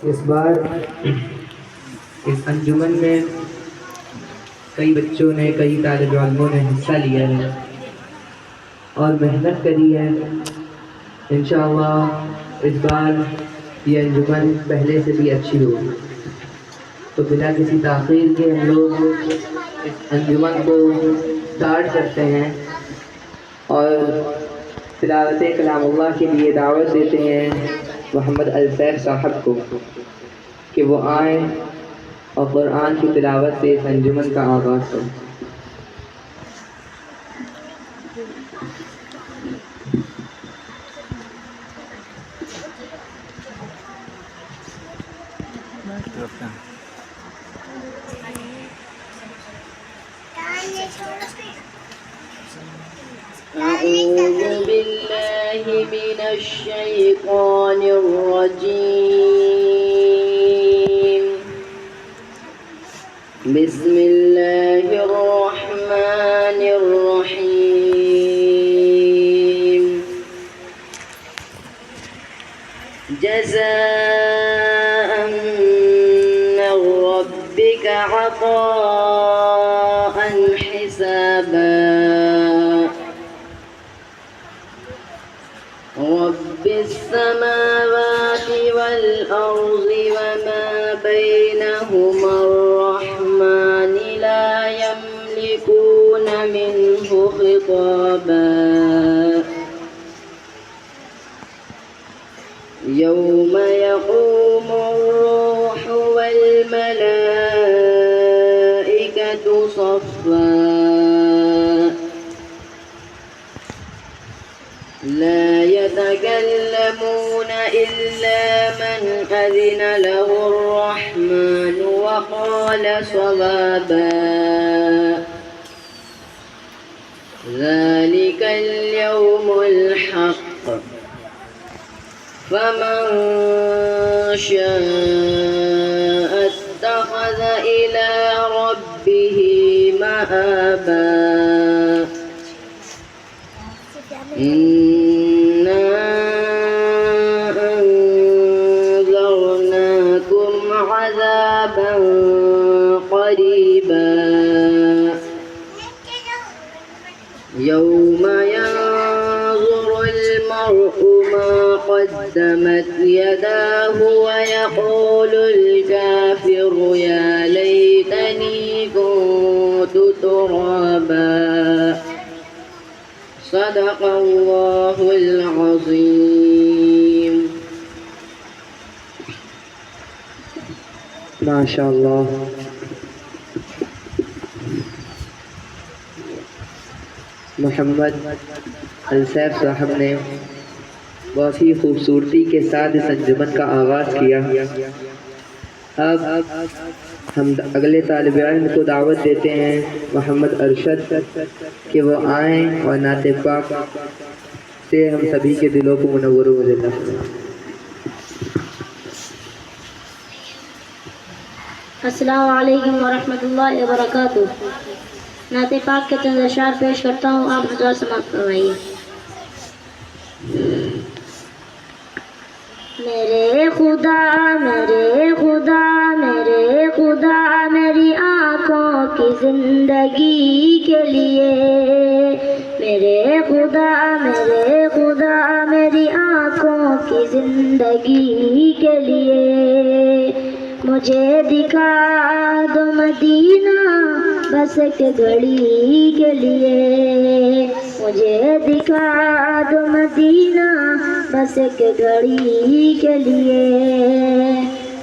اس بار اس انجمن میں کئی بچوں نے، کئی طالب علموں نے حصہ لیا ہے اور محنت کری ہے۔ انشاءاللہ اس بار یہ انجمن پہلے سے بھی اچھی ہوگی۔ تو بنا کسی تاخیر کے ہم لوگ اس انجمن کو اسٹارٹ کرتے ہیں اور تلاوت کلام اللہ کے لیے دعوت دیتے ہیں محمد السیف صاحب کو کہ وہ آئیں اور قرآن کی تلاوت سے اس انجمن کا آغاز کریں۔ أعوذ بالله من الشيطان الرجيم. بسم الله الرحمن الرحيم. جزاء من ربك عطاء حسابا. رب السماوات والأرض وما بينهما الرحمن لا يملكون منه خطابا. يوم يقوم الروح والملائكة صفا. لا يتكلمون إلا من أذن له الرحمن وقال صوابا. ذلك اليوم الحق. فمن شاء اتخذ إلى ربه مآبا. إنا أنذرناكم عذابا قريبا. يوم ينظر المرء ما قدمت يداه ويقول الكافر يا ليتني كنت ترابا. صدق الله العظيم. ماشاء اللہ، محمد السیف صاحب نے بہت ہی خوبصورتی کے ساتھ اس انجمن کا آغاز کیا۔ اب ہم اگلے طالب علم کو دعوت دیتے ہیں محمد ارشد کہ وہ آئیں اور نعت پاک سے ہم سبھی کے دلوں کو منور و مزدہ فرمائیں۔ السلام علیکم ورحمۃ اللہ وبرکاتہ۔ نعت پاک کے چند اشعار پیش کرتا ہوں، آپ حضرات سماعت فرمائیے۔ میرے خدا میرے خدا میرے خدا میری آنکھوں کی زندگی کے لیے، میرے خدا میری آنکھوں کی زندگی کے لیے، مجھے دکھا دو مدینہ بس ایک گھڑی کے لیے، مجھے دکھا دو مدینہ بس ایک گھڑی کے لیے،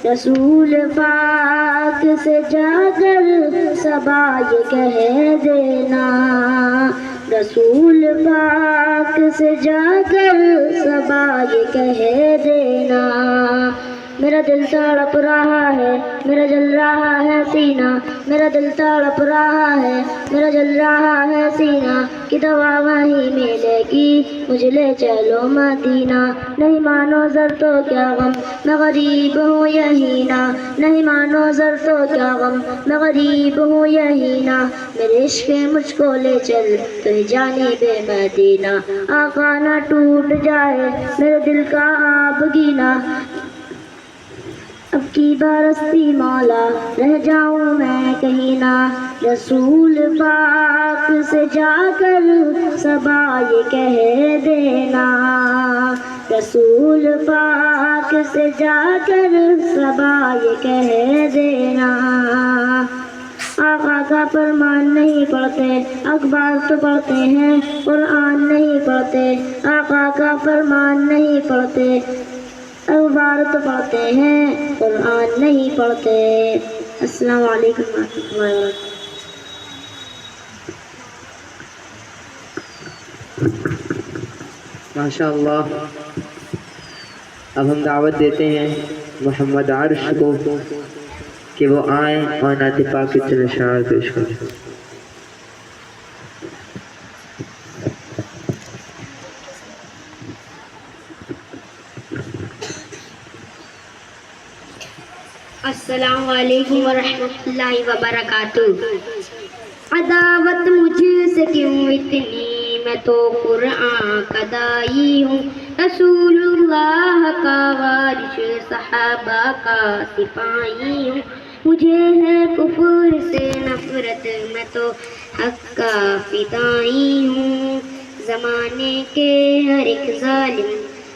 رسول پاک سے جا کر صبا یہ کہہ دینا، رسول پاک سے جا کر صبا یہ کہہ دینا، میرا دل تڑپ رہا ہے میرا جل رہا ہے سینہ، میرا دل تڑپ رہا ہے میرا جل رہا ہے سینہ، کہ دوا وہیں ملے گی مجھے لے چلو مدینہ، نہیں مانو زر تو کیا غم میں غریب ہوں یہی نا، نہیں مانو زر تو کیا غم میں غریب ہوں یہی نا، میرے عشق مجھ کو لے چل تو جانب مدینہ، آقا نہ ٹوٹ جائے میرے دل کا آب گینا، اب کی برستی مولا رہ جاؤں میں کہیں نہ، رسول پاک سے جا کر صبا یہ کہہ دینا، رسول پاک سے جا کر صبا یہ کہہ دینا۔ آقا کا فرمان نہیں پڑھتے، اخبار تو پڑھتے ہیں، قرآن نہیں پڑھتے، آقا کا فرمان نہیں پڑھتے، اخبار تو پڑھتے ہیں، قرآن نہیں پڑھتے۔ السلام علیکم ورحمۃ اللہ وبرکاتہ۔ ماشاء اللہ۔ اب ہم دعوت دیتے ہیں محمد عارش کو کہ وہ آئیں اور نعت پاک کے چند اشعار پیش کریں۔ السلام علیکم ورحمۃ اللہ وبرکاتہ۔ عداوت مجھ سے کیوں اتنی، میں تو قرآن کا دائی ہوں، رسول اللہ کا وارث، صحابہ کا سپاہی ہوں، مجھے ہے کفر سے نفرت، میں تو حق کا فدائی ہوں، زمانے کے ہر ایک ظالم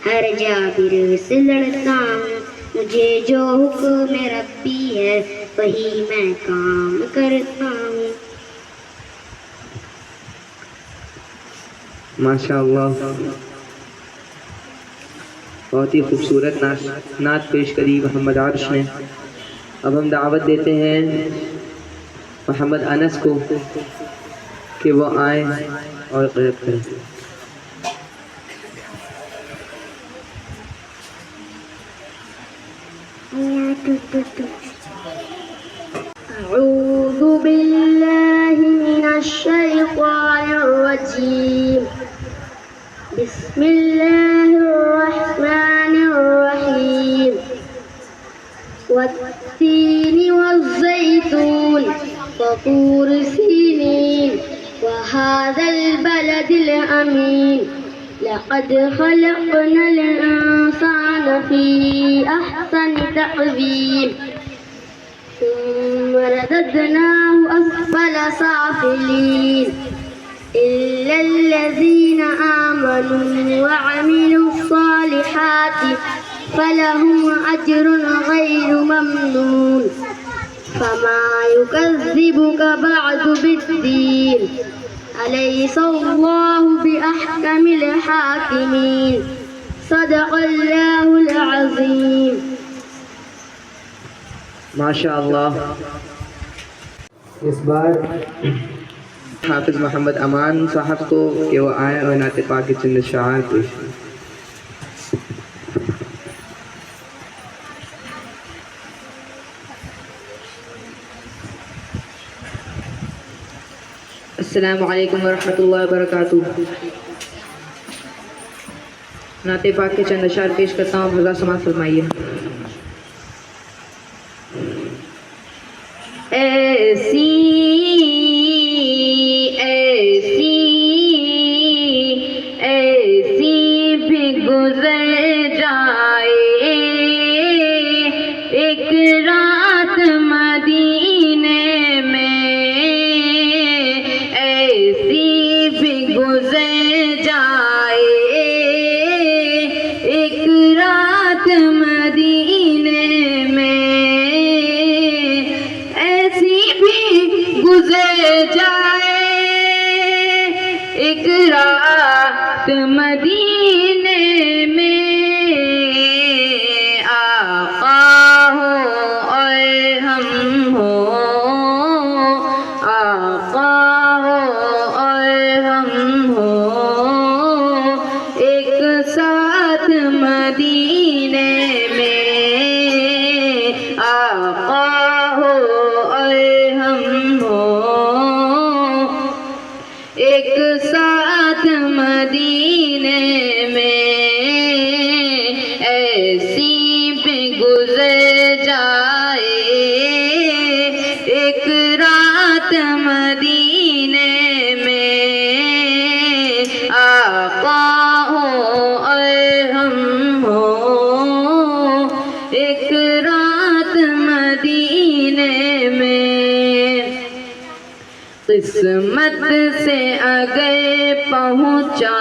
ہر جابر سے لڑتا ہوں، مجھے جو حکم ربی ہے وہی میں کام کرتا ہوں۔ ماشاء اللہ، بہت ہی خوبصورت نعت پیش کری محمد عارش نے۔ اب ہم دعوت دیتے ہیں محمد انس کو کہ وہ آئیں اور قیادت کریں۔ أعوذ بالله من الشيطان الرجيم، بسم الله الرحمن الرحيم، والتين والزيتون وطور سينين وهذا البلد الأمين، لقد خلقنا الإنسان في أحسن تقويم، ثم رددناه أسفل سافلين، إلا الذين آمنوا وعملوا الصالحات فلهم أجر غير ممنون، فما يكذبك بعد بالدين، أليس الله بأحكم الحاكمين، صدق الله العظيم۔ ماشاء اللہ۔ اس بار حافظ محمد امان صاحب کو کہ وہ آئیں اور نعت پاک کے چند اشعار پیش کریں۔ السلام علیکم ورحمۃ اللہ وبرکاتہ۔ نعت پاک کے چند اشعار پیش کرتا ہوں، حضرات سماعت فرمائیے۔ ایسی ایسی ایسی بھی گزر جائے ایک رات مدینے میں، ایسی بھی گزر جائے ایک رات مدینے میں، گزر جائے ایک رات مدینے میں، آقا ہو مدینے میں قسمت سے اگر پہنچا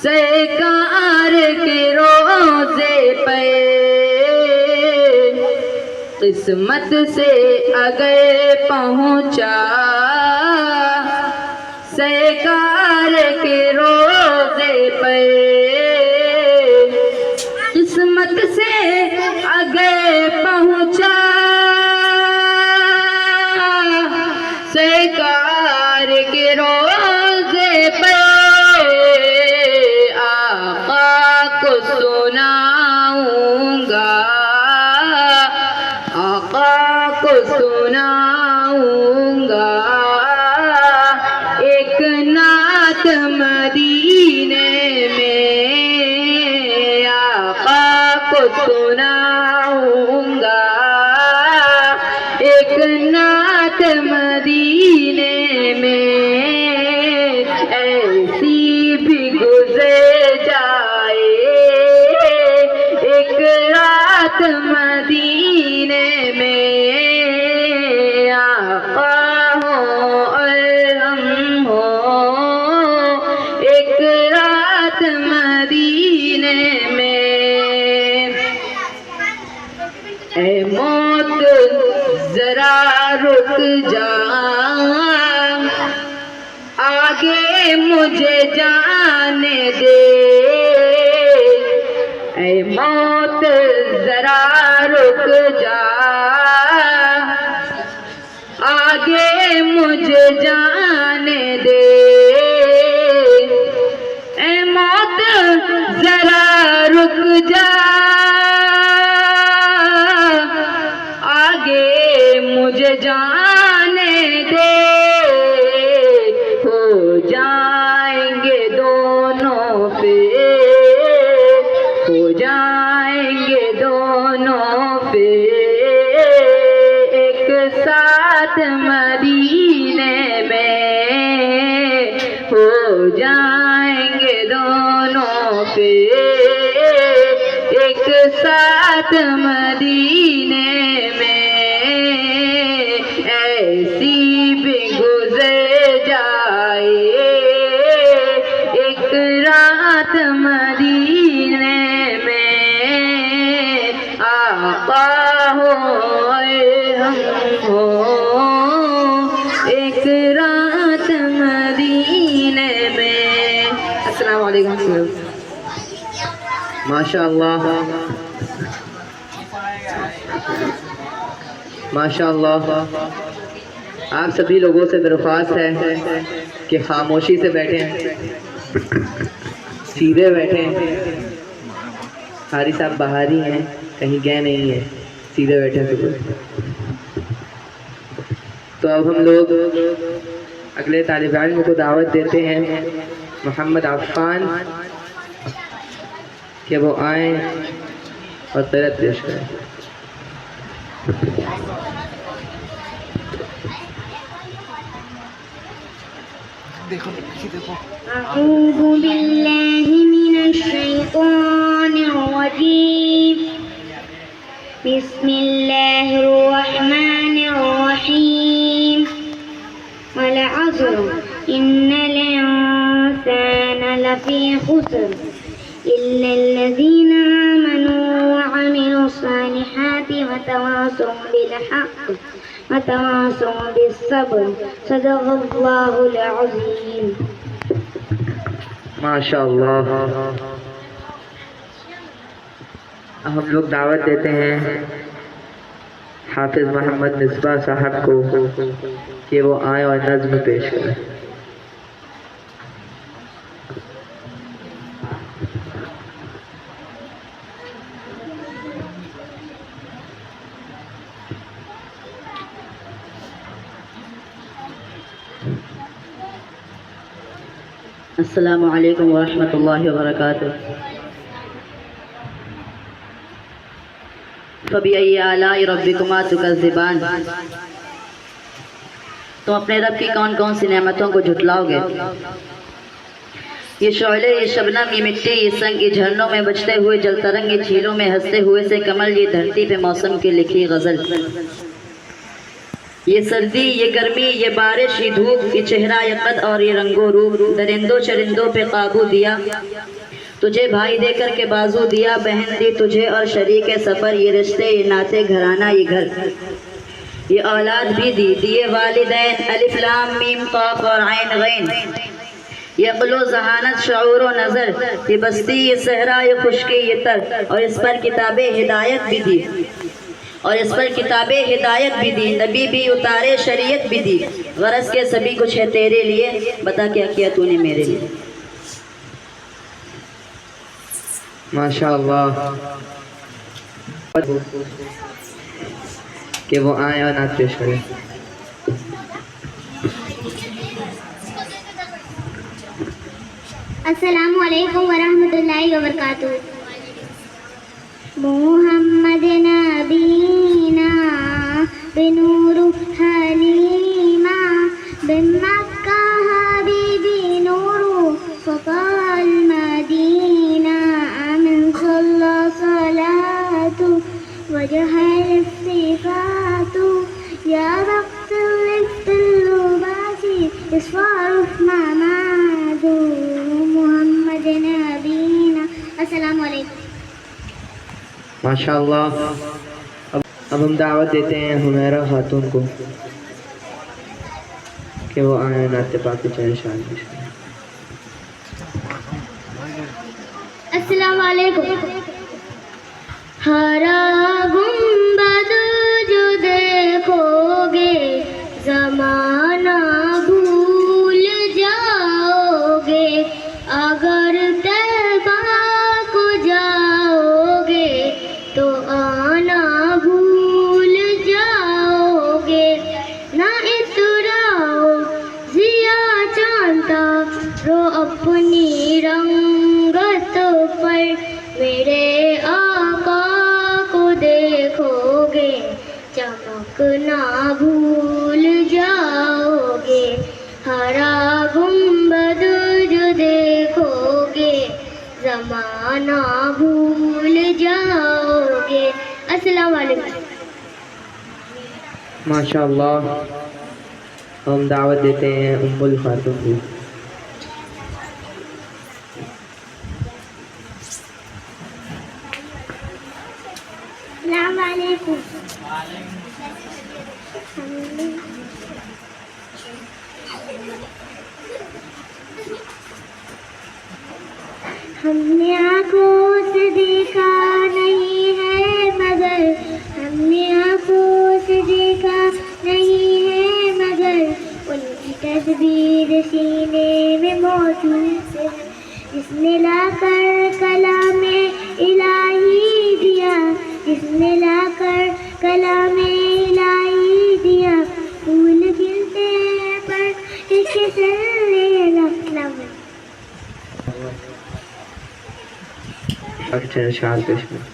سرکار کے روزے پہ قسمت سے اگر پہنچا سرکار کے روزے پہ قسمت سے اگر پہنچا سرکار کے روزے پہ آقا کو سناؤں گا آقا کو سناؤں گا ایک نعت مدینے میں آقا کو سناؤں گا ایک نعت مدینے میں ایسی بھی گزر جائے ایک رات مدینے میں آقا ہو اور ہم ہو ایک رات مدینے میں اے موت ذرا رک جا آگے مجھے جانے دے اے موت ذرا رک جا آگے مجھے جانے دے اے موت ذرا رک جا آگے مجھے جانے دے ہو جائیں گے دونوں پہ ہو جائیں گے دونوں پہ ایک ساتھ مدینے میں ہو جائیں گے دونوں پہ ایک ساتھ مدینے میں ایسی بھی گزر جائے ایک رات مدینے میں آقا ہو ہم ہو ایک رات مدینے میں السلام علیکم ماشاء اللہ ماشاء اللہ آپ سبھی لوگوں سے درخواست ہے کہ خاموشی سے بیٹھیں سیدھے بیٹھیں قاری صاحب باہر ہی ہیں کہیں گئے نہیں ہیں سیدھے بیٹھیں تو اب ہم لوگ اگلے طالب علم کو دعوت دیتے ہیں محمد عفان کہ وہ آئیں اور قرأت پیش کریں أعوذ بالله من الشيطان الرجيم بسم الله الرحمن الرحيم والعصر إن الإنسان لفي خسر إلا الذين آمنوا وعملوا الصالحات وتواصوا بالحق وتواصوا بالصبر صدق الله العظيم ماشاء اللہ ہم لوگ دعوت دیتے ہیں حافظ محمد مصباح صاحب کو کہ وہ آئیں اور نظم پیش کریں السلام علیکم ورحمۃ اللہ وبرکاتہ فبأي آلاء ربكما تكذبان تم اپنے رب کی کون کون سی نعمتوں کو جھٹلاؤ گے یہ شعلے، یہ شبنم، یہ مٹی، یہ سنگ، یہ جھرنوں میں بجتے ہوئے جل ترنگ، یہ جھیلوں میں ہنستے ہوئے سے کمل، یہ دھرتی پہ موسم کی لکھی غزل، یہ سردی، یہ گرمی، یہ بارش، یہ دھوپ، یہ چہرہ، یہ قد اور یہ رنگ و روپ، درندوں چرندوں پہ قابو دیا، تجھے بھائی دے کر کے بازو دیا، بہن دی تجھے اور شریک سفر، یہ رشتے، یہ ناطے، گھرانہ، یہ گھر، یہ اولاد بھی دی، دیے والدین، الف لام میم قاف اور عین غین، یہ عقل و ذہانت، شعور و نظر، یہ بستی، یہ صحرا، یہ خشکی، یہ تر، اور اس پر کتاب ہدایت بھی دی، اور اس پر کتاب ہدایت بھی دی، نبی بھی اتارے، شریعت بھی دی، غرض کے سبھی کچھ ہے تیرے لیے، بتا کیا کیا تو نے میرے لیے۔ ماشاء اللہ، کہ وہ آئیں اور نعت پیش کریں۔ السلام علیکم ورحمۃ اللہ وبرکاتہ۔ محمد نبینا بنور حلیمہ بمکہ حبیبی نور فقال مدینہ من صلی صلاۃ وجہر الصفات یا وقت لفت اللباسی اسفار محمد محمد نبینا۔ السلام علیکم۔ ماشاء اللہ، اب ہم دعوت دیتے ہیں حمیرہ خاتون کو کہ وہ آئیں نعت پاک کی چند اشعار پیش کریں۔ السلام علیکم۔ ہرا گنبد جو دیکھو گے زمانہ بھول جاؤ گے، اگر طیبہ کو جاؤ گے تو آنا بھول جاؤ گے، نہ اتراؤ ضیا چاندتا رو اپنی رنگت پر، میرے آقا کو دیکھو گے چمکنا بھول جاؤ گے، ہرا گنبد جو دیکھو گے زمانہ بھول جاؤ گے۔ السلام علیکم۔ ماشاء اللہ، ہم دعوت دیتے ہیں ام الخاتون کو۔ السلام علیکم۔ ہم نے آنکھوں سے دیکھا نہیں ہے مگر، ہم نے آنکھوں سے دیکھا نہیں ہے مگر، ان کی تصویر سینے میں موجود ہے، جس نے لا کر کلام الہی دیا، جس نے لا کر کلام الہی دیا، پھول کھلتے ہیں پر اس سے لکھنا میں۔ چند اشعار پیش کریں۔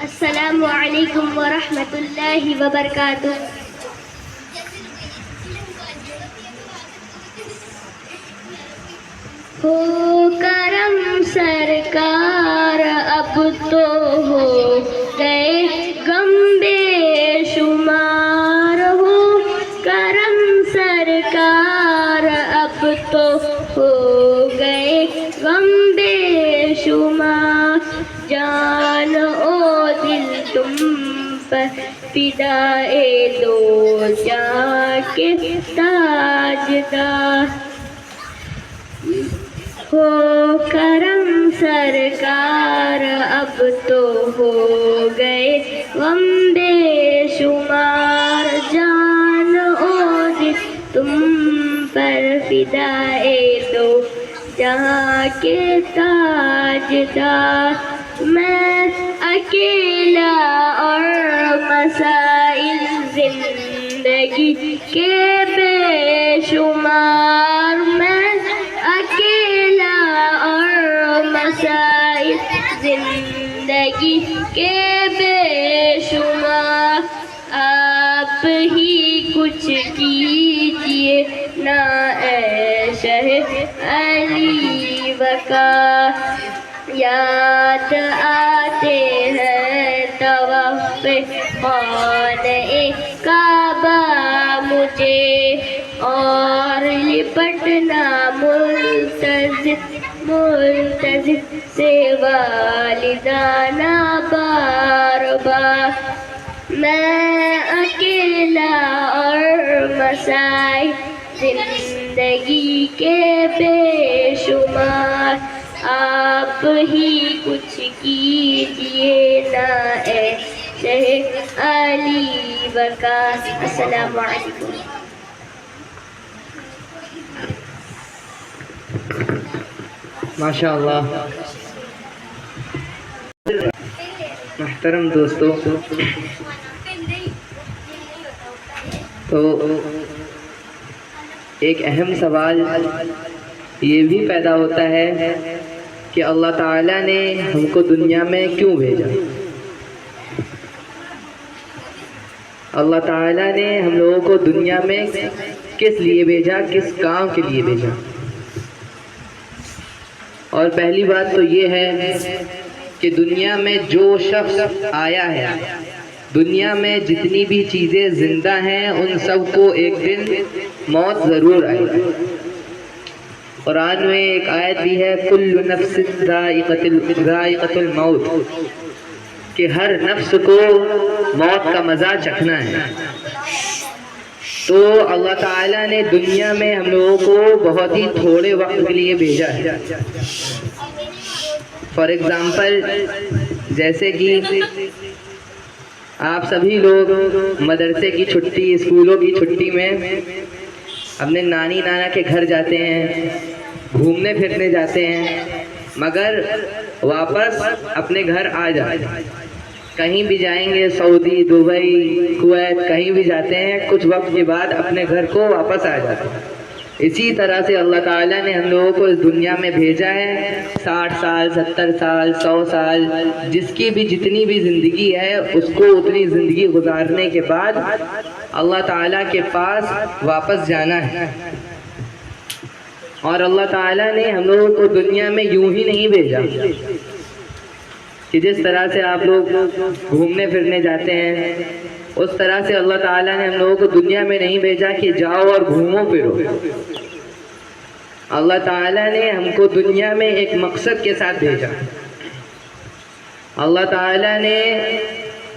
السلام علیکم ورحمۃ اللہ وبرکاتہ۔ ہو کرم سرکار اب تو ہو گئے غم بے شمار، ہو کرم سرکار اب تو ہو گئے غم بے شمار، جان او دل تم پر فدائے دو جہاں کے تاجدار، ہو کرم سرکار اب تو ہو گئے غم بے شمار، جان او دل تم پر فدائے دو جہاں کے تاجدار، میں اکیلا اور مسائل زندگی کے بے شمار، میں اکیلا اور مسائل زندگی کے بے علی وقا یاد آتے ہیں طواف خانہ کعبہ مجھے، اور لپٹنا ملتزم سے والدانہ بار بار، میں اکیلا اور مسائل زندگی کے بے شمار، آپ ہی کچھ کیجیے نا اے شہ علی وقا۔ السلام علیکم۔ ماشاء اللہ۔ محترم دوستو، تو ایک اہم سوال یہ بھی پیدا ہوتا ہے کہ اللہ تعالیٰ نے ہم کو دنیا میں کیوں بھیجا؟ اللہ تعالیٰ نے ہم لوگوں کو دنیا میں کس لیے بھیجا، کس کام کے لیے بھیجا؟ اور پہلی بات تو یہ ہے کہ دنیا میں جو شخص آیا ہے، دنیا میں جتنی بھی چیزیں زندہ ہیں، ان سب کو ایک دن موت ضرور آئے گی۔ قرآن میں ایک آیت بھی ہے، کل نفس ذائقۃ الموت، کہ ہر نفس کو موت کا مزہ چکھنا ہے۔ تو اللہ تعالیٰ نے دنیا میں ہم لوگوں کو بہت ہی تھوڑے وقت کے لیے بھیجا ہے۔ فار ایگزامپل، جیسے کہ آپ سبھی لوگ مدرسے کی چھٹی، اسکولوں کی چھٹی میں اپنے نانی نانا کے گھر جاتے ہیں، گھومنے پھرنے جاتے ہیں، مگر واپس اپنے گھر آ جاتے ہیں۔ کہیں بھی جائیں گے، سعودی، دبئی، کویت، کہیں بھی جاتے ہیں، کچھ وقت کے بعد اپنے گھر کو واپس آ جاتے ہیں۔ اسی طرح سے اللہ تعالیٰ نے ہم لوگوں کو اس دنیا میں بھیجا ہے۔ 60 سال، 70 سال، 100 سال، جس کی بھی جتنی بھی زندگی ہے، اس کو اتنی زندگی گزارنے کے بعد اللہ تعالیٰ کے پاس واپس جانا ہے۔ اور اللہ تعالیٰ نے ہم لوگوں کو دنیا میں یوں ہی نہیں بھیجا کہ جس طرح سے آپ لوگ گھومنے پھرنے جاتے ہیں، اس طرح سے اللہ تعالیٰ نے ہم لوگوں کو دنیا میں نہیں بھیجا کہ جاؤ اور گھومو پھرو۔ اللہ تعالیٰ نے ہم کو دنیا میں ایک مقصد کے ساتھ بھیجا۔ اللہ تعالیٰ نے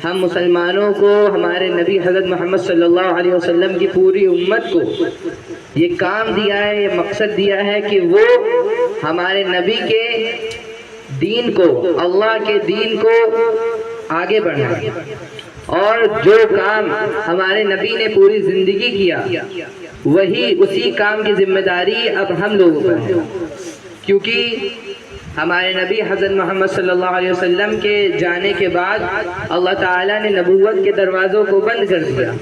ہم مسلمانوں کو، ہمارے نبی حضرت محمد صلی اللہ علیہ وسلم کی پوری امت کو یہ کام دیا ہے، یہ مقصد دیا ہے کہ وہ ہمارے نبی کے دین کو، اللہ کے دین کو آگے بڑھائیں، اور جو کام ہمارے نبی نے پوری زندگی کیا، اسی کام کی ذمہ داری اب ہم لوگوں پر ہے، کیونکہ ہمارے نبی حضرت محمد صلی اللہ علیہ وسلم کے جانے کے بعد اللہ تعالیٰ نے نبوت کے دروازوں کو بند کر دیا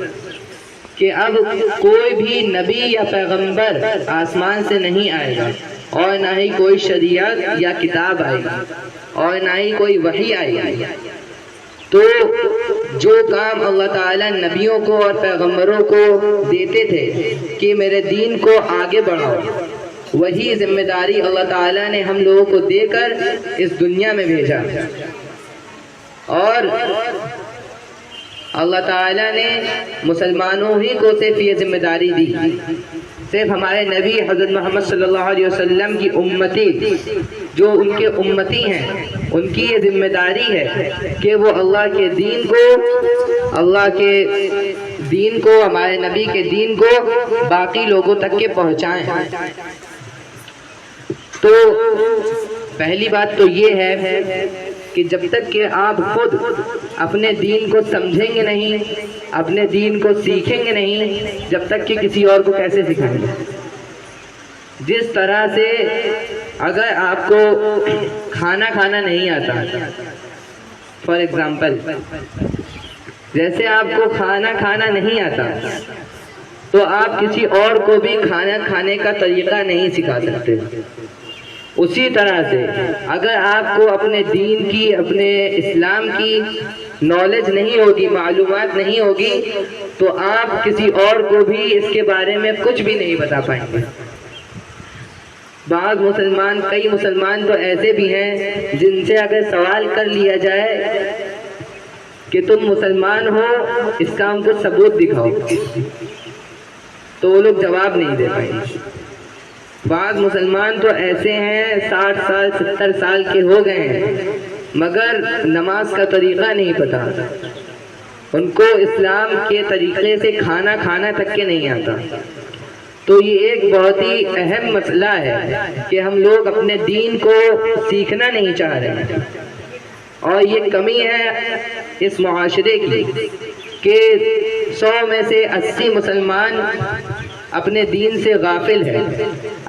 کہ اب کوئی بھی نبی یا پیغمبر آسمان سے نہیں آئے گا، اور نہ ہی کوئی شریعت یا کتاب آئے گی، اور نہ ہی کوئی وحی آئے گی۔ تو جو کام اللہ تعالیٰ نبیوں کو اور پیغمبروں کو دیتے تھے کہ میرے دین کو آگے بڑھاؤ، وہی ذمہ داری اللہ تعالیٰ نے ہم لوگوں کو دے کر اس دنیا میں بھیجا۔ اور اللہ تعالیٰ نے مسلمانوں ہی کو صرف یہ ذمہ داری دی، صرف ہمارے نبی حضرت محمد صلی اللہ علیہ وسلم کی امتی، جو ان کے امتی ہیں، ان کی یہ ذمہ داری ہے کہ وہ اللہ کے دین کو، ہمارے نبی کے دین کو باقی لوگوں تک کے پہنچائیں۔ تو پہلی بات تو یہ ہے کہ جب تک کہ آپ خود اپنے دین کو سمجھیں گے نہیں، اپنے دین کو سیکھیں گے نہیں، جب تک کہ کسی اور کو کیسے سکھائیں گے؟ جس طرح سے اگر آپ کو کھانا نہیں آتا، فار ایگزامپل، جیسے آپ کو کھانا نہیں آتا تو آپ کسی اور کو بھی کھانا کھانے کا طریقہ نہیں سکھا سکتے۔ اسی طرح سے اگر آپ کو اپنے دین کی، اپنے اسلام کی نالج نہیں ہوگی، معلومات نہیں ہوگی، تو آپ کسی اور کو بھی اس کے بارے میں کچھ بھی نہیں بتا پائیں گے۔ بعض مسلمان، کئی مسلمان تو ایسے بھی ہیں جن سے اگر سوال کر لیا جائے کہ تم مسلمان ہو، اس کا ہم کو ثبوت دکھاؤ، تو وہ لوگ جواب نہیں دے پائیں گے۔ بعض مسلمان تو ایسے ہیں 60 سال 70 سال کے ہو گئے ہیں مگر نماز کا طریقہ نہیں پتا، ان کو اسلام کے طریقے سے کھانا کھانا تک کے نہیں آتا۔ تو یہ ایک بہت ہی اہم مسئلہ ہے کہ ہم لوگ اپنے دین کو سیکھنا نہیں چاہ رہے، اور یہ کمی ہے اس معاشرے کی کہ 100 میں سے 80 مسلمان اپنے دین سے غافل ہے،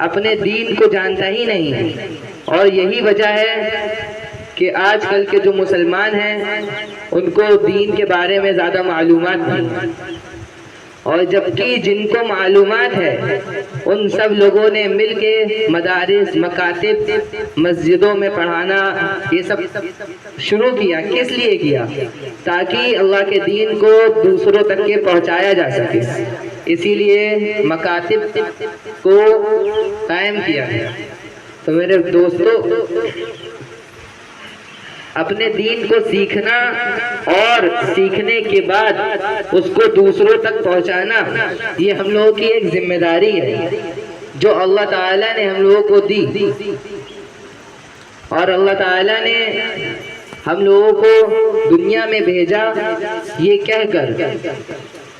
اپنے دین کو جانتا ہی نہیں ہے۔ اور یہی وجہ ہے کہ آج کل کے جو مسلمان ہیں ان کو دین کے بارے میں زیادہ معلومات نہیں، اور جبکہ جن کو معلومات ہے ان سب لوگوں نے مل کے مدارس، مکاتب، مسجدوں میں پڑھانا یہ سب شروع کیا۔ کس لیے کیا؟ تاکہ اللہ کے دین کو دوسروں تک کے پہنچایا جا سکے، اسی لیے مکاتب کو قائم کیا گیا۔ تو میرے دوستو، اپنے دین کو سیکھنا اور سیکھنے کے بعد اس کو دوسروں تک پہنچانا یہ ہم لوگوں کی ایک ذمہ داری ہے جو اللہ تعالیٰ نے ہم لوگوں کو دی، اور اللہ تعالیٰ نے ہم لوگوں کو دنیا میں بھیجا یہ کہہ کر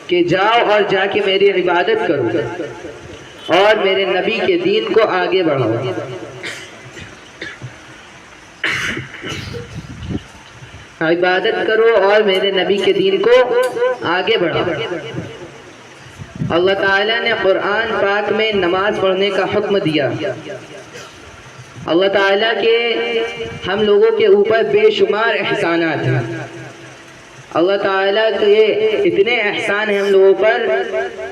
کہ جاؤ اور جا کے میری عبادت کرو اور میرے نبی کے دین کو آگے بڑھاؤ۔ عبادت کرو اور میرے نبی کے دین کو آگے بڑھاؤ۔ اللہ تعالیٰ نے قرآن پاک میں نماز پڑھنے کا حکم دیا۔ اللہ تعالیٰ کے ہم لوگوں کے اوپر بے شمار احسانات ہیں۔ اللہ تعالیٰ کے اتنے احسان ہیں ہم لوگوں پر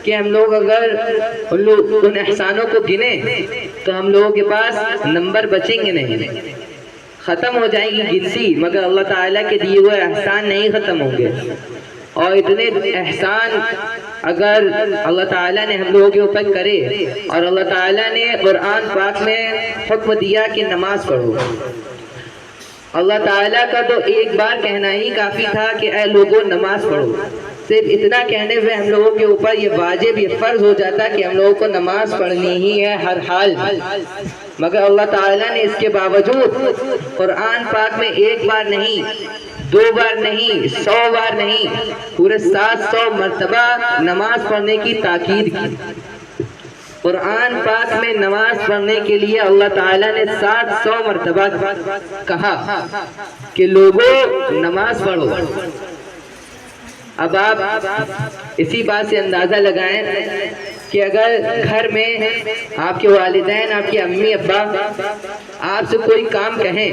کہ ہم لوگ اگر ان احسانوں کو گنیں تو ہم لوگوں کے پاس نمبر بچیں گے نہیں، ختم ہو جائے گی گنتی، مگر اللہ تعالیٰ کے دیے ہوئے احسان نہیں ختم ہوں گے۔ اور اتنے احسان اگر اللہ تعالیٰ نے ہم لوگوں کے اوپر کرے، اور اللہ تعالیٰ نے قرآن پاک میں حکم دیا کہ نماز پڑھو، اللہ تعالیٰ کا تو ایک بار کہنا ہی کافی تھا کہ اے لوگوں نماز پڑھو۔ صرف اتنا کہنے سے ہم لوگوں کے اوپر یہ واجب، یہ فرض ہو جاتا کہ ہم لوگوں کو نماز پڑھنی ہی ہے ہر حال میں، مگر اللہ تعالیٰ نے اس کے باوجود قرآن پاک میں ایک بار نہیں، 2 بار نہیں، 100 بار نہیں، پورے 700 مرتبہ نماز پڑھنے کی تاکید کی۔ قرآن پاک میں نماز پڑھنے کے لیے اللہ تعالیٰ نے 700 مرتبہ کہا کہ لوگوں نماز پڑھو۔ اب آپ اسی بات سے اندازہ لگائیں کہ اگر گھر میں آپ کے والدین، آپ کے امی ابا آپ سے کوئی کام کہیں،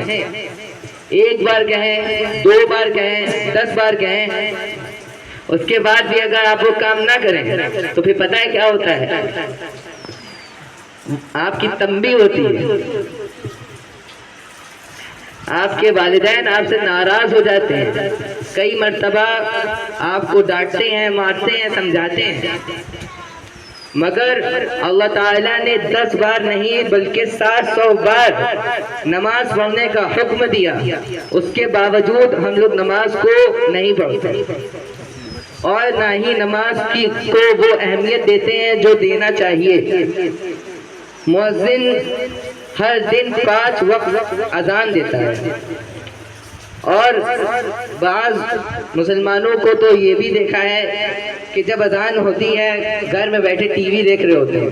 1 بار کہیں، 2 بار کہیں، 10 بار کہیں، اس کے بعد بھی اگر آپ وہ کام نہ کریں تو پھر پتہ ہے کیا ہوتا ہے؟ آپ کی تنبیہ ہوتی ہے، آپ کے والدین آپ سے ناراض ہو جاتے ہیں، کئی مرتبہ آپ کو ڈانٹتے ہیں، مارتے ہیں، سمجھاتے ہیں، مگر اللہ تعالیٰ نے 10 بار نہیں بلکہ 700 بار نماز پڑھنے کا حکم دیا، اس کے باوجود ہم لوگ نماز کو نہیں پڑھتے اور نہ ہی نماز کو وہ اہمیت دیتے ہیں جو دینا چاہیے۔ مؤذن ہر دن 5 وقت اذان دیتا ہے، اور بعض مسلمانوں کو تو یہ بھی دیکھا ہے کہ جب اذان ہوتی ہے گھر میں بیٹھے ٹی وی دیکھ رہے ہوتے ہیں،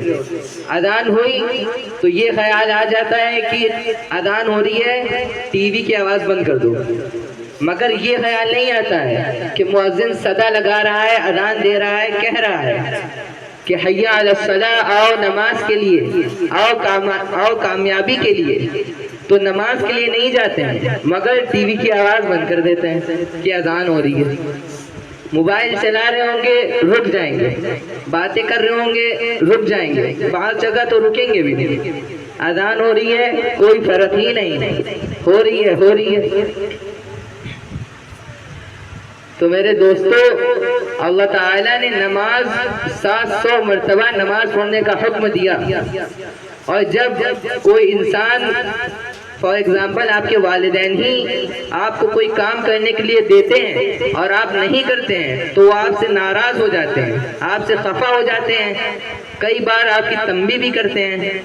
اذان ہوئی تو یہ خیال آ جاتا ہے کہ اذان ہو رہی ہے ٹی وی کی آواز بند کر دو، مگر یہ خیال نہیں آتا ہے کہ مؤذن صدا لگا رہا ہے، اذان دے رہا ہے، کہہ رہا ہے کہ حی علی الصلاۃ، آؤ نماز کے لیے، آؤ کامیابی کے لیے۔ تو نماز کے لیے نہیں جاتے ہیں مگر ٹی وی کی آواز بند کر دیتے ہیں کہ اذان ہو رہی ہے۔ موبائل چلا رہے ہوں گے رک جائیں گے، باتیں کر رہے ہوں گے رک جائیں گے، بعض جگہ تو رکیں گے بھی نہیں، اذان ہو رہی ہے کوئی فرق ہی نہیں، ہو رہی ہے۔ تو میرے دوستو، اللہ تعالیٰ نے نماز 700 مرتبہ نماز پڑھنے کا حکم دیا، اور جب کوئی انسان فار ایگزامپل آپ کے والدین ہی آپ کو کوئی کام کرنے کے لیے دیتے ہیں اور آپ نہیں کرتے ہیں تو وہ آپ سے ناراض ہو جاتے ہیں، آپ سے خفا ہو جاتے ہیں، کئی بار آپ کی تنبیہ بھی کرتے ہیں،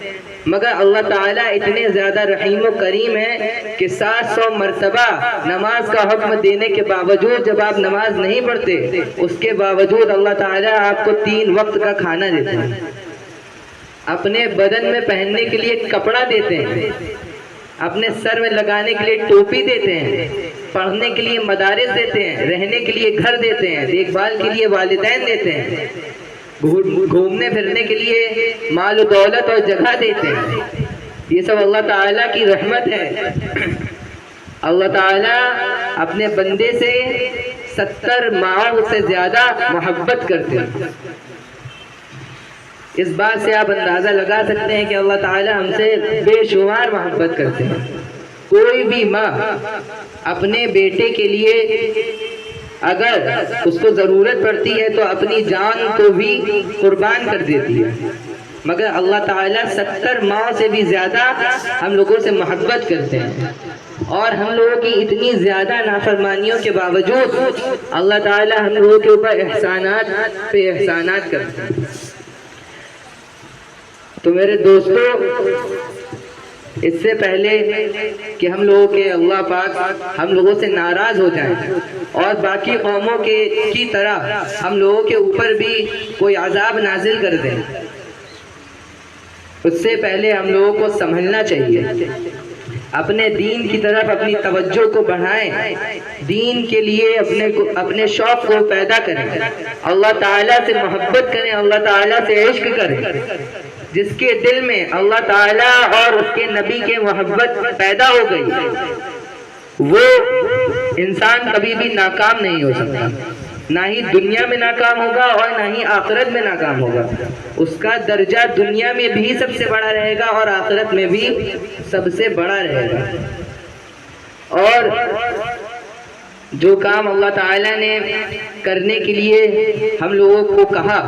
مگر اللہ تعالیٰ اتنے زیادہ رحیم و کریم ہے کہ 700 مرتبہ نماز کا حکم دینے کے باوجود جب آپ نماز نہیں پڑھتے اس کے باوجود اللہ تعالیٰ آپ کو 3 وقت کا کھانا دیتے ہیں، اپنے بدن میں پہننے کے لیے کپڑا دیتے ہیں، اپنے سر میں لگانے کے لیے ٹوپی دیتے ہیں، پڑھنے کے لیے مدارس دیتے ہیں، رہنے کے لیے گھر دیتے ہیں، دیکھ بھال کے لیے والدین دیتے ہیں، گھومنے پھرنے کے لیے مال و دولت اور جگہ دیتے ہیں۔ یہ سب اللہ تعالیٰ کی رحمت ہے۔ اللہ تعالیٰ اپنے بندے سے 70 ماؤں سے زیادہ محبت کرتے ہیں۔ اس بات سے آپ اندازہ لگا سکتے ہیں کہ اللہ تعالیٰ ہم سے بے شمار محبت کرتے ہیں۔ کوئی بھی ماں اپنے بیٹے کے لیے اگر اس کو ضرورت پڑتی ہے تو اپنی جان کو بھی قربان کر دیتی ہے، مگر اللہ تعالیٰ 70 ماؤں سے بھی زیادہ ہم لوگوں سے محبت کرتے ہیں، اور ہم لوگوں کی اتنی زیادہ نافرمانیوں کے باوجود اللہ تعالیٰ ہم لوگوں کے اوپر احسانات پہ احسانات کرتے ہیں۔ تو میرے دوستو، اس سے پہلے کہ ہم لوگوں کے اللہ پاک ہم لوگوں سے ناراض ہو جائیں اور باقی قوموں کی طرح ہم لوگوں کے اوپر بھی کوئی عذاب نازل کر دیں، اس سے پہلے ہم لوگوں کو سنبھلنا چاہیے، اپنے دین کی طرف اپنی توجہ کو بڑھائیں، دین کے لیے اپنے شوق کو پیدا کریں، اللہ تعالیٰ سے محبت کریں، اللہ تعالیٰ سے عشق کریں۔ جس کے دل میں اللہ تعالیٰ اور اس کے نبی کے محبت پیدا ہو گئی وہ انسان کبھی بھی ناکام نہیں ہو سکتا، نہ ہی دنیا میں ناکام ہوگا اور نہ ہی آخرت میں ناکام ہوگا۔ اس کا درجہ دنیا میں بھی سب سے بڑا رہے گا اور آخرت میں بھی سب سے بڑا رہے گا۔ اور جو کام اللہ تعالیٰ نے کرنے کے لیے ہم لوگوں کو کہا،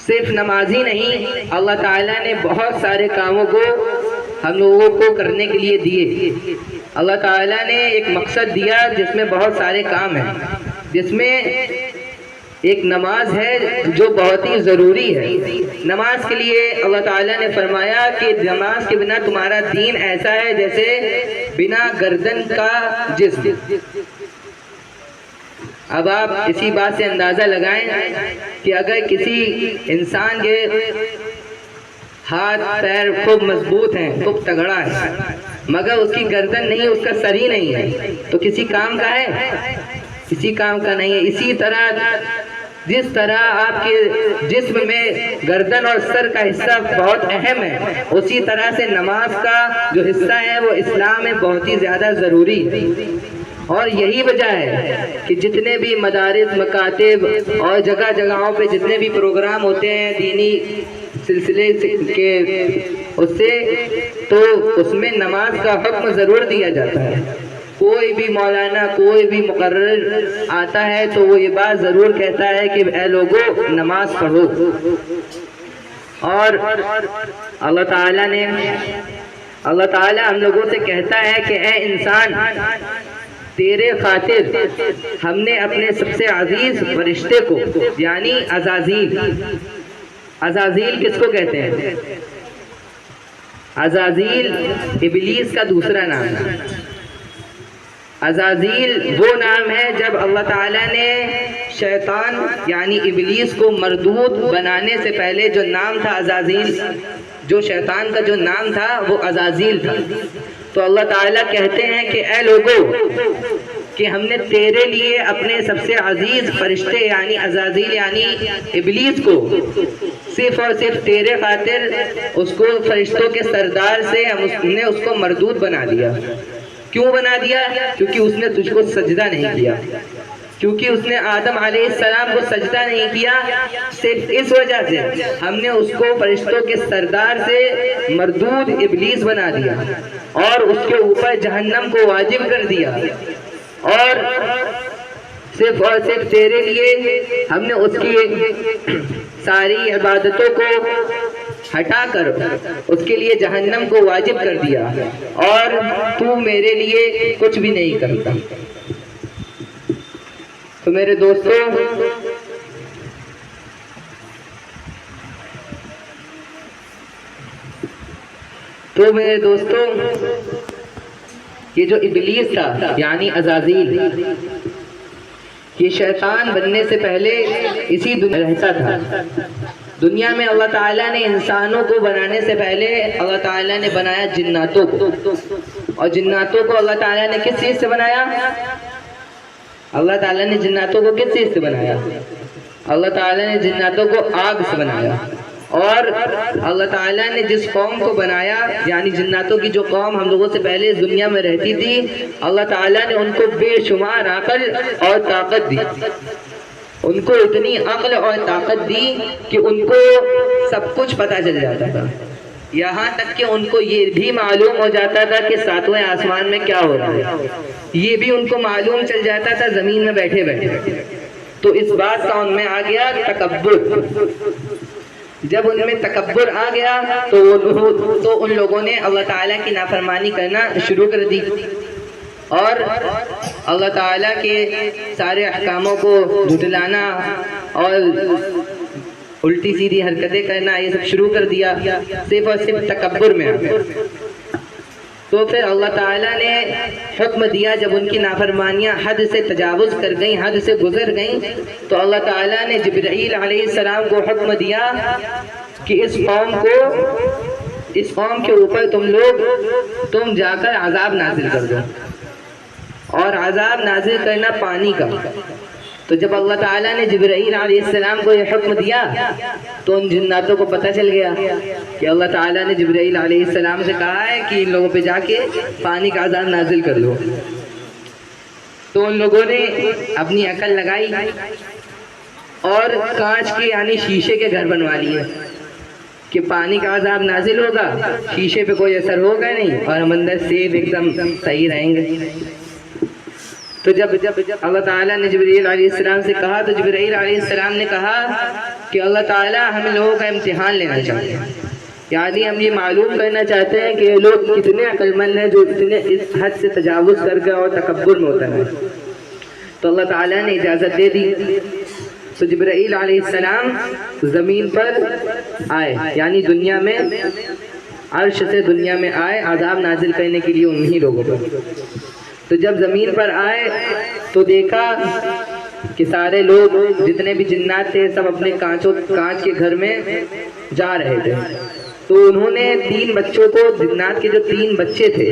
صرف نماز ہی نہیں، اللہ تعالیٰ نے بہت سارے کاموں کو ہم لوگوں کو کرنے کے لیے دیے۔ اللہ تعالیٰ نے ایک مقصد دیا جس میں بہت سارے کام ہیں، جس میں ایک نماز ہے جو بہت ہی ضروری ہے۔ نماز کے لیے اللہ تعالیٰ نے فرمایا کہ نماز کے بنا تمہارا دین ایسا ہے جیسے بنا گردن کا جسم۔ اب آپ اسی بات سے اندازہ لگائیں کہ اگر کسی انسان کے ہاتھ پیر خوب مضبوط ہیں، خوب تگڑا ہے، مگر اس کی گردن نہیں، اس کا سر ہی نہیں ہے، تو کسی کام کا ہے؟ کسی کام کا نہیں ہے۔ اسی طرح جس طرح آپ کے جسم میں گردن اور سر کا حصہ بہت اہم ہے، اسی طرح سے نماز کا جو حصہ ہے وہ اسلام میں بہت ہی زیادہ ضروری ہے۔ اور یہی وجہ ہے کہ جتنے بھی مدارس، مکاتب اور جگہ جگہوں پہ جتنے بھی پروگرام ہوتے ہیں دینی سلسلے کے، اس سے تو اس میں نماز کا حکم ضرور دیا جاتا ہے۔ کوئی بھی مولانا، کوئی بھی مقرر آتا ہے تو وہ یہ بات ضرور کہتا ہے کہ اے لوگو نماز پڑھو۔ اور اللہ تعالیٰ ہم لوگوں سے کہتا ہے کہ اے انسان، تیرے خاطر ہم نے اپنے سب سے عزیز فرشتے کو یعنی عزازیل کس کو کہتے ہیں؟ عزازیل ابلیس کا دوسرا نام ہے۔ عزازیل وہ نام ہے جب اللہ تعالیٰ نے شیطان یعنی ابلیس کو مردود بنانے سے پہلے جو نام تھا عزازیل، جو شیطان کا جو نام تھا وہ عزازیل تھا۔ تو اللہ تعالیٰ کہتے ہیں کہ اے لوگو، کہ ہم نے تیرے لیے اپنے سب سے عزیز فرشتے یعنی عزازیل یعنی ابلیس کو صرف اور صرف تیرے خاطر اس کو فرشتوں کے سردار سے ہم نے اس کو مردود بنا دیا۔ کیوں بنا دیا؟ کیونکہ اس نے تجھ کو سجدہ نہیں کیا، کیونکہ اس نے آدم علیہ السلام کو سجدہ نہیں کیا۔ صرف اس وجہ سے ہم نے اس کو فرشتوں کے سردار سے مردود ابلیس بنا دیا اور اس کے اوپر جہنم کو واجب کر دیا، اور صرف تیرے لیے ہم نے اس کی ساری عبادتوں کو ہٹا کر اس کے لیے جہنم کو واجب کر دیا اور تو میرے لیے کچھ بھی نہیں کرتا۔ تو میرے دوستوں، یہ جو ابلیس تھا یعنی عزازیل، یہ شیطان بننے سے پہلے اسی دنیا رہتا تھا۔ دنیا میں اللہ تعالیٰ نے انسانوں کو بنانے سے پہلے اللہ تعالیٰ نے بنایا جناتوں کو، اور جناتوں کو اللہ تعالیٰ نے کس چیز سے بنایا؟ اللہ تعالیٰ نے جناتوں کو کس چیز سے بنایا؟ اللہ تعالیٰ نے جناتوں کو آگ سے بنایا۔ اور اللہ تعالیٰ نے جس قوم کو بنایا، یعنی جناتوں کی جو قوم ہم لوگوں سے پہلے اس دنیا میں رہتی تھی، اللہ تعالیٰ نے ان کو بے شمار عقل اور طاقت دی۔ ان کو اتنی عقل اور طاقت دی کہ ان کو سب کچھ پتہ چل جاتا تھا، یہاں تک کہ ان کو یہ بھی معلوم ہو جاتا تھا کہ ساتویں آسمان میں کیا ہو رہا ہے، یہ بھی ان کو معلوم چل جاتا تھا زمین میں بیٹھے بیٹھے۔ تو اس بات کا ان میں آ گیا تکبر۔ جب ان میں تکبر آ گیا تو ان لوگوں نے اللہ تعالیٰ کی نافرمانی کرنا شروع کر دی، اور اللہ تعالیٰ کے سارے احکاموں کو جھٹلانا اور الٹی سیدھی حرکتیں کرنا یہ سب شروع کر دیا، صرف اور صرف تکبر میں آ گیا۔ تو پھر اللہ تعالیٰ نے حکم دیا، جب ان کی نافرمانیاں حد سے تجاوز کر گئیں، حد سے گزر گئیں، تو اللہ تعالیٰ نے جبرائیل علیہ السلام کو حکم دیا کہ اس قوم کے اوپر تم جا کر عذاب نازل کر دو، اور عذاب نازل کرنا پانی کا۔ تو جب اللہ تعالیٰ نے جبرائیل علیہ السلام کو یہ حکم دیا تو ان جناتوں کو پتہ چل گیا کہ اللہ تعالیٰ نے جبرائیل علیہ السلام سے کہا ہے کہ ان لوگوں پہ جا کے پانی کا عذاب نازل کر دو۔ تو ان لوگوں نے اپنی عقل لگائی اور کانچ کے یعنی شیشے کے گھر بنوا لیے کہ پانی کا عذاب نازل ہوگا، شیشے پہ کوئی اثر ہوگا نہیں، اور ہم اندر سیب ایک دم صحیح رہیں گے۔ تو جب اللہ تعالیٰ نے جبرائیل علیہ السلام سے کہا تو جبرائیل علیہ السلام نے کہا کہ اللہ تعالیٰ ہم لوگوں کا امتحان لینا چاہتے ہیں، یعنی ہم یہ معلوم کرنا چاہتے ہیں کہ یہ لوگ کتنے عقل مند ہیں جو اتنے اس حد سے تجاوز کر کے اور تکبر میں ہوتا ہے۔ تو اللہ تعالیٰ نے اجازت دے دی۔ تو جبرائیل علیہ السلام زمین پر آئے، یعنی دنیا میں، عرش سے دنیا میں آئے عذاب نازل کرنے کے لیے انہی لوگوں پر۔ تو جب زمین پر آئے تو دیکھا کہ سارے لوگ جتنے بھی جنات تھے سب اپنے کانچ کے گھر میں جا رہے تھے۔ تو انہوں نے 3 بچوں کو، جنات کے جو 3 بچے تھے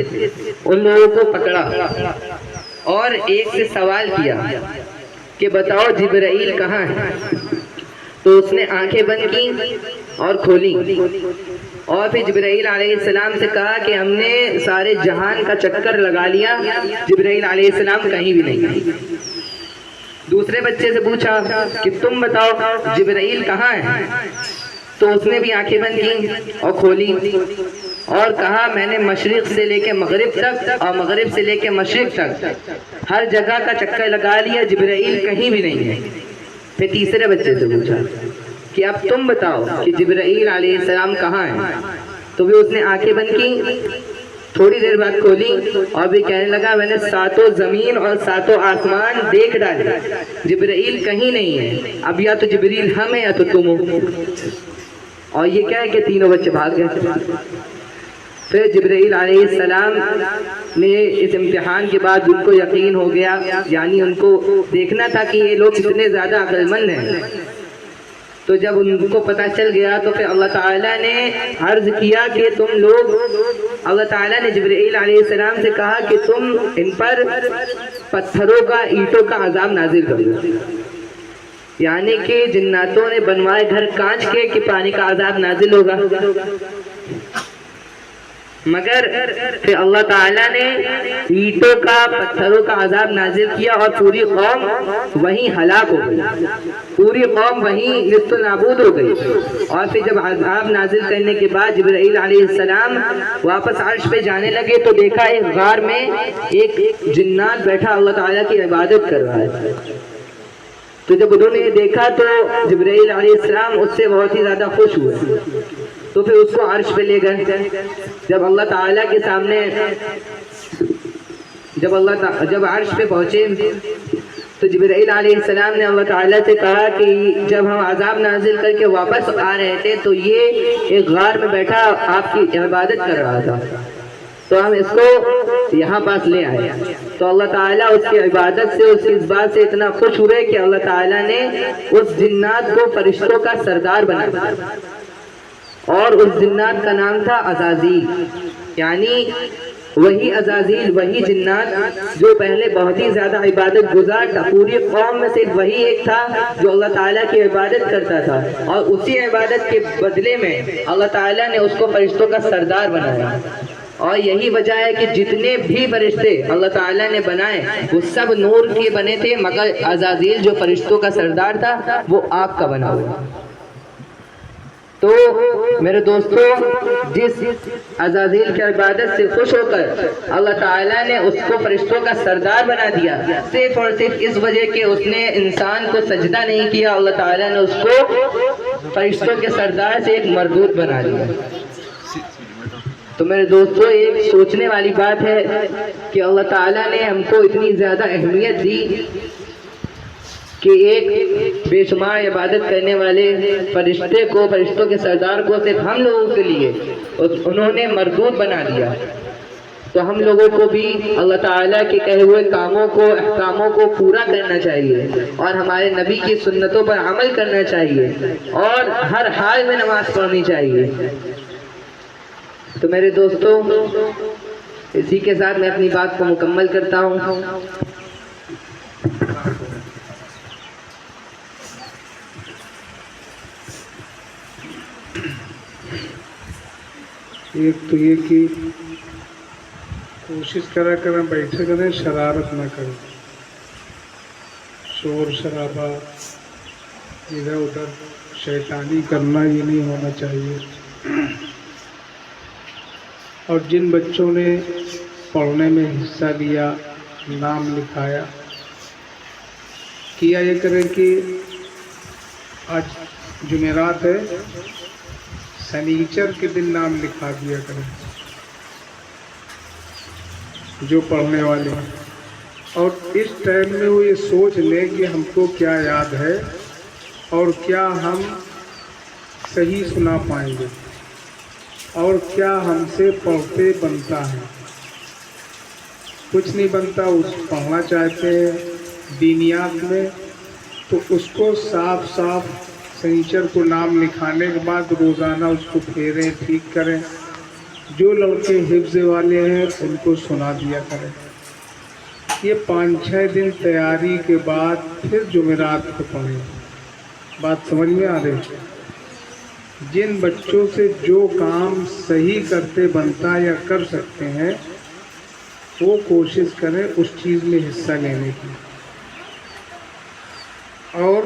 ان لوگوں کو پکڑا اور ایک سے سوال کیا کہ بتاؤ جبرائیل کہاں ہے؟ تو اس نے آنکھیں بند کی اور کھولی، اور پھر جبرائیل علیہ السلام سے کہا کہ ہم نے سارے جہان کا چکر لگا لیا، جبرائیل علیہ السلام کہیں بھی نہیں۔ دوسرے بچے سے پوچھا کہ تم بتاؤ جبرائیل کہاں ہے؟ تو اس نے بھی آنکھیں بند کی اور کھولی اور کہا میں نے مشرق سے لے کے مغرب تک اور مغرب سے لے کے مشرق تک ہر جگہ کا چکر لگا لیا، جبرائیل کہیں بھی نہیں ہے۔ پھر تیسرے بچے سے پوچھا کہ اب تم بتاؤ کہ جبرائیل علیہ السلام کہاں ہے؟ تو بھی اس نے آنکھیں بند کی، تھوڑی دیر بعد کھولی اور بھی کہنے لگا میں نے 7 زمین اور 7 آسمان دیکھ ڈالے، جبرائیل کہیں نہیں ہے، اب یا تو جبریل ہم ہے یا تو تم ہو۔ اور یہ کیا ہے کہ تینوں بچے بھاگ گئے۔ پھر جبرائیل علیہ السلام نے اس امتحان کے بعد ان کو یقین ہو گیا، یعنی ان کو دیکھنا تھا کہ یہ لوگ کتنے زیادہ عقل مند ہیں۔ تو جب ان کو پتہ چل گیا تو پھر اللہ تعالیٰ نے عرض کیا کہ تم لوگ، اللہ تعالیٰ نے جبرائیل علیہ السلام سے کہا کہ تم ان پر پتھروں کا، اینٹوں کا عذاب نازل کرو، یعنی کہ جناتوں نے بنوائے گھر کانچ کے کہ پانی کا عذاب نازل ہوگا، مگر پھر اللہ تعالیٰ نے اینٹوں کا، پتھروں کا عذاب نازل کیا اور پوری قوم وہیں ہلاک ہو گئی، پوری قوم وہیں نیست و نابود ہو گئی۔ اور پھر جب عذاب نازل کرنے کے بعد جبرائیل علیہ السلام واپس عرش پہ جانے لگے تو دیکھا ایک غار میں ایک جنات بیٹھا اللہ تعالیٰ کی عبادت کر رہا ہے۔ تو جب انہوں نے دیکھا تو جبرائیل علیہ السلام اس سے بہت ہی زیادہ خوش ہوئے تو پھر اس کو عرش پہ لے گئے. جب اللہ تعالیٰ کے سامنے جب عرش پہ پہنچے تو جبرائیل علیہ السلام نے اللہ تعالیٰ سے کہا کہ جب ہم عذاب نازل کر کے واپس آ رہے تھے تو یہ ایک غار میں بیٹھا آپ کی عبادت کر رہا تھا، تو ہم اس کو یہاں پاس لے آئے. تو اللہ تعالیٰ اس کی عبادت سے، اس کی اس بات سے اتنا خوش ہوئے کہ اللہ تعالیٰ نے اس جنات کو فرشتوں کا سردار بنا دیا، اور اس جنات کا نام تھا عزازیل. یعنی وہی عزازیل، وہی جنات جو پہلے بہت ہی زیادہ عبادت گزار تھا، پوری قوم میں صرف وہی ایک تھا جو اللہ تعالیٰ کی عبادت کرتا تھا، اور اسی عبادت کے بدلے میں اللہ تعالیٰ نے اس کو فرشتوں کا سردار بنایا. اور یہی وجہ ہے کہ جتنے بھی فرشتے اللہ تعالیٰ نے بنائے وہ سب نور کے بنے تھے، مگر عزازیل جو فرشتوں کا سردار تھا وہ آگ کا بنا ہوا. تو میرے دوستو، جس عزازیل کی عبادت سے خوش ہو کر اللہ تعالیٰ نے اس کو فرشتوں کا سردار بنا دیا، صرف اور صرف اس وجہ کہ اس نے انسان کو سجدہ نہیں کیا، اللہ تعالیٰ نے اس کو فرشتوں کے سردار سے ایک مردود بنا دیا. تو میرے دوستو، ایک سوچنے والی بات ہے کہ اللہ تعالیٰ نے ہم کو اتنی زیادہ اہمیت دی کہ ایک بے شمار عبادت کرنے والے فرشتے کو، فرشتوں کے سردار کو صرف ہم لوگوں کے لیے انہوں نے مردود بنا دیا. تو ہم لوگوں کو بھی اللہ تعالیٰ کے کہے ہوئے کاموں کو، احکاموں کو پورا کرنا چاہیے، اور ہمارے نبی کی سنتوں پر عمل کرنا چاہیے، اور ہر حال میں نماز پڑھنی چاہیے. تو میرے دوستو، اسی کے ساتھ میں اپنی بات کو مکمل کرتا ہوں. ایک تو یہ کہ کوشش کرا کریں بیٹھے کریں، شرارت نہ کریں، شور شرابہ ادھر ادھر شیطانی کرنا یہ نہیں ہونا چاہیے. اور جن بچوں نے پڑھنے میں حصہ لیا، نام لکھایا، کیا یہ کریں کہ آج جمعرات ہے، سنیچر کے دن نام لکھا دیا کریں جو پڑھنے والے ہیں. اور اس ٹائم میں وہ یہ سوچ لیں کہ ہم کو کیا یاد ہے اور کیا ہم صحیح سنا پائیں گے اور کیا ہم سے پڑھتے بنتا ہے. کچھ نہیں بنتا، اس پڑھنا چاہتے ہیں دینیات میں تو اس کو صاف صاف سنیچر کو نام لکھانے کے بعد روزانہ اس کو پھیریں، ٹھیک کریں. جو لڑکے حفظ والے ہیں ان کو سنا دیا کریں. یہ 5-6 دن تیاری کے بعد پھر جمعرات کو پڑھیں. بات سمجھ میں آ رہی؟ جن بچوں سے جو کام صحیح کرتے بنتا یا کر سکتے ہیں وہ کوشش کریں اس چیز میں حصہ لینے کی. اور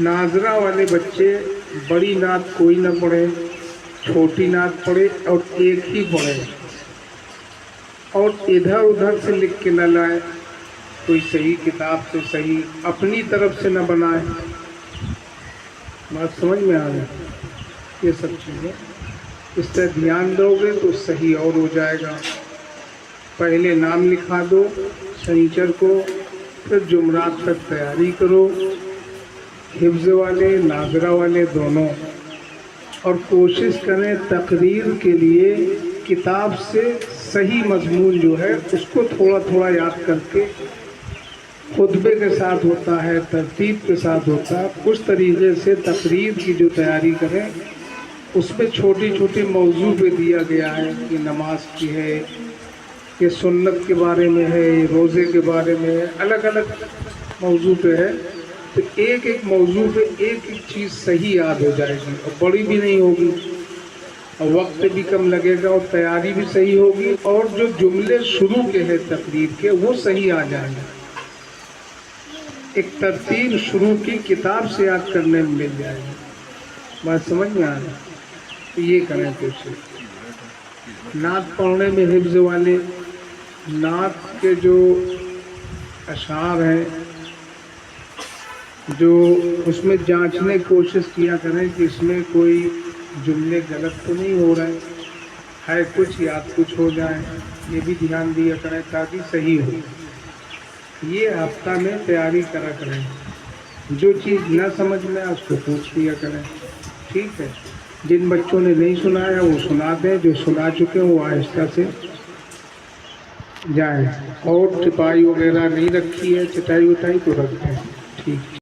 ناظرہ والے بچے بڑی نعت کوئی نہ پڑھے، چھوٹی نعت پڑھے اور ایک ہی پڑھے، اور ادھر ادھر سے لکھ کے نہ لائے، کوئی صحیح کتاب سے صحیح اپنی طرف سے نہ بنائے. بات سمجھ میں آ گئی؟ یہ سب چیزیں اس طرح دھیان دو گے تو صحیح اور ہو جائے گا. پہلے نام لکھا دو سنیچر کو، پھر جمعرات تک تیاری کرو، حفظ والے ناظرہ والے دونوں. اور کوشش کریں تقریر کے لیے کتاب سے صحیح مضمون جو ہے اس کو تھوڑا تھوڑا یاد کر کے، خطبے کے ساتھ ہوتا ہے، ترتیب کے ساتھ ہوتا ہے، اس طریقے سے تقریر کی جو تیاری کریں. اس پہ چھوٹی چھوٹی موضوع پہ دیا گیا ہے کہ نماز کی ہے، یہ سنت کے بارے میں ہے، یہ روزے کے بارے میں ہے، الگ الگ موضوع پہ ہے. تو ایک ایک موضوع پہ ایک ایک چیز صحیح یاد ہو جائے گی، اور بڑی بھی نہیں ہوگی، اور وقت بھی کم لگے گا، اور تیاری بھی صحیح ہوگی، اور جو جملے شروع کے ہیں تقریر کے وہ صحیح آ جائیں گے. ایک ترتیب شروع کی کتاب سے یاد کرنے میں مل جائے گی. بات سمجھ میں آ رہی؟ تو یہ کریں کوشش. نعت پڑھنے میں حفظ والے نعت کے جو اشعار ہیں جو اس میں جانچنے کی کوشش کیا کریں کہ اس میں کوئی جملے غلط تو نہیں ہو رہے ہے کچھ یاد کچھ ہو جائے، یہ بھی دھیان دیا کریں تاکہ صحیح ہو۔ یہ ہفتہ میں تیاری کرا کریں، جو چیز نہ سمجھ میں آئے اس کو پوچھ لیا کریں، ٹھیک ہے؟ جن بچوں نے نہیں سنایا وہ سنا دیں، جو سنا چکے ہیں وہ آہستہ سے جائیں، اور ٹپائی وغیرہ نہیں رکھی ہے، چٹائی وٹائی تو رکھ دیں، ٹھیک ہے۔